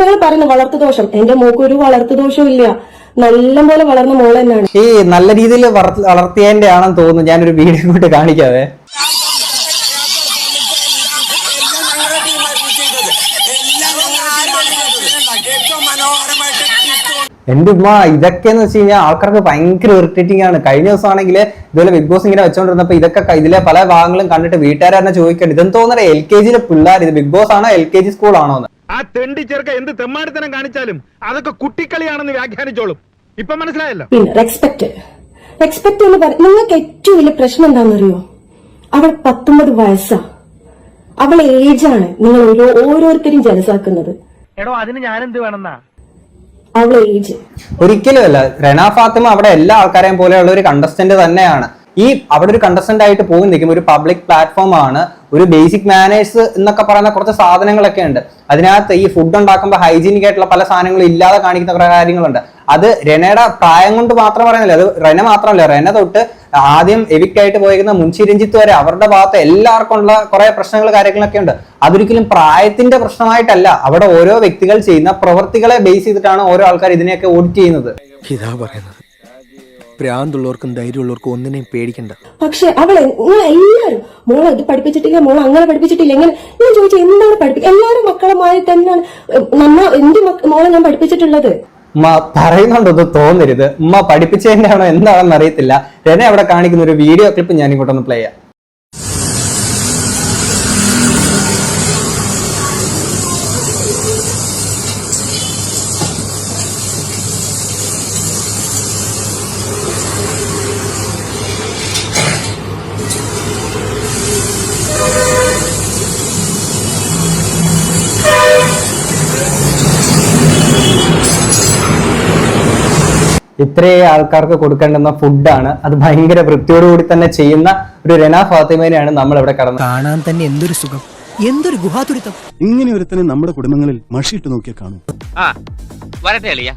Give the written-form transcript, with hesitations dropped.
നിങ്ങൾ പറയുന്ന വളർത്തുദോഷം, എന്റെ മോക്ക് ഒരു വളർത്തുദോഷവും ഇല്ല, നല്ലപോലെ വളർന്ന മോള് തന്നെയാണ്. ഈ നല്ല രീതിയിൽ വളർത്തിയതിന്റെ ആണെന്ന് തോന്നുന്നു. ഞാനൊരു വീഡിയോ കൊണ്ട് കാണിക്കാവേ. എന്റെ ഉമ്മ ഇതൊക്കെയെന്ന് വെച്ച് കഴിഞ്ഞാൽ ആൾക്കാർക്ക് ഭയങ്കര ഇറിറ്റേറ്റിംഗ് ആണ്. കഴിഞ്ഞ ദിവസമാണെങ്കിൽ ഇതുപോലെ ബിഗ് ബോസ് ഇങ്ങനെ വെച്ചോണ്ടിരുന്നപ്പോ ഇതൊക്കെ ഇതിലെ പല ഭാഗങ്ങളും കണ്ടിട്ട് വീട്ടുകാർ തന്നെ ചോദിക്കേണ്ടത് ഇതെന്ന് തോന്നുന്നത് LKG പിള്ളേർ, ഇത് ബിഗ് ബോസ് ആണോ LKG സ്കൂളാണോ എന്ന്. ആ തെണ്ടി ചെറുക്ക എന്ത് തെമ്മാടിത്തനം കാണിച്ചാലും അതൊക്കെ കുട്ടിക്കളിയാണെന്ന് വ്യാഖ്യാനിച്ചോളും. ഇപ്പൊ മനസ്സിലായല്ലോ. പിന്നെ റെസ്പെക്ട് എന്ന് പറഞ്ഞ നിങ്ങൾക്ക് ഏറ്റവും വലിയ പ്രശ്നം എന്താണെന്നറിയോ? അവൾ 19 വയസ്സാ, അവളെ ഏജാണ് നിങ്ങൾ ഓരോരുത്തരും ജലസാക്കുന്നത്. എടോ അതിന് ഞാനെന്ത് വേണമെന്നാ? അവളെ ഏജ് ഒരിക്കലും അല്ല. റെന ഫാത്തിമ അവിടെ എല്ലാ ആൾക്കാരെയും പോലെയുള്ള ഒരു കണ്ടസ്റ്റന്റ് തന്നെയാണ്. ഈ അവിടെ ഒരു കണ്ടസ്റ്റന്റ് ആയിട്ട് പോയി നിൽക്കും. ഒരു പബ്ലിക് പ്ലാറ്റ്ഫോം ആണ്, ഒരു ബേസിക് മാനേഴ്സ് എന്നൊക്കെ പറയുന്ന കുറച്ച് സാധനങ്ങളൊക്കെ ഉണ്ട്. അതിനകത്ത് ഈ ഫുഡ് ഉണ്ടാക്കുമ്പോൾ ഹൈജീനിക് ആയിട്ടുള്ള പല സാധനങ്ങളും ഇല്ലാതെ കാണിക്കുന്ന കുറെ കാര്യങ്ങളുണ്ട്. അത് റെനയുടെ പ്രായം കൊണ്ട് മാത്രം പറയുന്നില്ല, അത് റെന മാത്രമല്ല, റെന തൊട്ട് ആദ്യം എവിക്റ്റ് ആയിട്ട് പോയിരിക്കുന്ന മുൻഷി രഞ്ജിത്ത് വരെ അവരുടെ ഭാഗത്ത് എല്ലാവർക്കും ഉള്ള കുറെ പ്രശ്നങ്ങൾ കാര്യങ്ങളൊക്കെ ഉണ്ട്. അതൊരിക്കലും പ്രായത്തിന്റെ പ്രശ്നമായിട്ടല്ല, അവിടെ ഓരോ വ്യക്തികൾ ചെയ്യുന്ന പ്രവൃത്തികളെ ബേസ് ചെയ്തിട്ടാണ് ഓരോ ആൾക്കാർ ഇതിനെയൊക്കെ ഓഡിറ്റ് ചെയ്യുന്നത്. ഇതാ പറയുന്നത്, പ്രാന്തുള്ളവർക്കും ധൈര്യമുള്ളവർക്കും ഒന്നിനെയും പേടിക്കണ്ട. പക്ഷെ അവളെ എല്ലാരും മോളെ ഇത് പഠിപ്പിച്ചിട്ടില്ല, മോളെ അങ്ങനെ പഠിപ്പിച്ചിട്ടില്ല, എങ്ങനെ ഞാൻ ചോദിച്ചു എന്താണ് പഠിപ്പിക്കുക? എല്ലാവരും മക്കളുമായി തന്നെയാണ് എന്റെ മോളെ ഞാൻ പഠിപ്പിച്ചിട്ടുള്ളത്. ഉമ്മ പറയുന്നുണ്ടോ തോന്നരുത്. ഉമ്മ പഠിപ്പിച്ചതിന്റെ ആണോ എന്താണെന്ന് അറിയത്തില്ല. റെന അവിടെ കാണിക്കുന്ന ഒരു വീഡിയോ ക്ലിപ്പ് ഞാൻ ഇങ്ങോട്ടൊന്ന് പ്ലേ ചെയ്യാം. ഇത്രയും ആൾക്കാർക്ക് കൊടുക്കേണ്ടുന്ന ഫുഡാണ്, അത് ഭയങ്കര വൃത്തിയോടുകൂടി തന്നെ ചെയ്യുന്ന ഒരു റെന ഫാത്തിമേനെയാണ് നമ്മൾ ഇവിടെ കടന്നത്. കാണാൻ തന്നെ എന്തൊരു സുഖം, എന്തൊരു ഗുഹാതുരിതം. ഇങ്ങനെ ഒരുത്തനെ നമ്മുടെ കുടുംബങ്ങളിൽ മഷിയിട്ട് നോക്കിയാൽ കാണും. വരട്ടെ അളിയ.